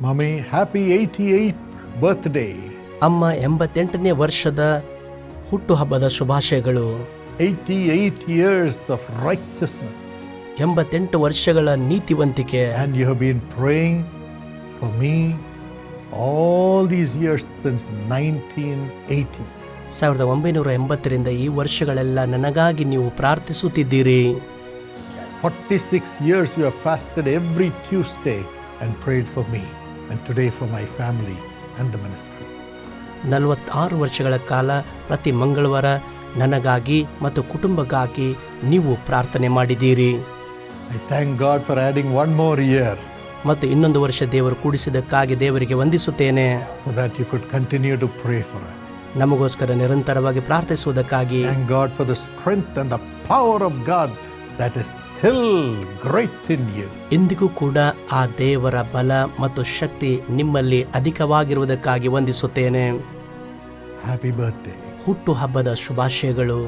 Mommy, happy 88th birthday. ಅಮ್ಮ 88ನೇ ವರ್ಷದ ಹುಟ್ಟುಹಬ್ಬದ ಶುಭಾಶಯಗಳು. 88 years of righteousness. 88 ವರ್ಷಗಳ ನೀತಿವಂತಿಕೆ. And you have been praying for me all these years since 1980. 1980ರಿಂದ ಈ ವರ್ಷಗಳೆಲ್ಲ ನನಗಾಗಿ ನೀವು ಪ್ರಾರ್ಥಿಸುತ್ತಿದ್ದೀರಿ. 46 years you have fasted every Tuesday and prayed for me, and today for my family and the ministry. 46 ವರ್ಷಗಳ ಕಾಲ ಪ್ರತಿ ಮಂಗಳವಾರ ನನಗಾಗಿ ಮತ್ತು ಕುಟುಂಬಕ್ಕಾಗಿ ನೀವು ಪ್ರಾರ್ಥನೆ ಮಾಡಿದ್ದೀರಿ. I thank God for adding one more year. ಮತ್ತು ಇನ್ನೊಂದು ವರ್ಷ ದೇವರು ಕೂಡಿಸಿದ್ದಕ್ಕಾಗಿ ದೇವರಿಗೆ ವಂದಿಸುತ್ತೇನೆ. So that you could continue to pray for us. ನಮಗೋಸ್ಕರ ನಿರಂತರವಾಗಿ ಪ್ರಾರ್ಥಿಸುವುದಕ್ಕಾಗಿ. Thank God for the strength and the power of God that is still great in you. ಇಂದಿಗೂ ಕೂಡ ಆ ದೇವರ ಬಲ ಮತ್ತು ಶಕ್ತಿ ನಿಮ್ಮಲ್ಲಿ ಅಧಿಕವಾಗಿರುವುದಕ್ಕಾಗಿ ವಂದಿಸುತ್ತೇನೆ. Happy birthday. ಹುಟ್ಟು ಹಬ್ಬದ ಶುಭಾಶಯಗಳು.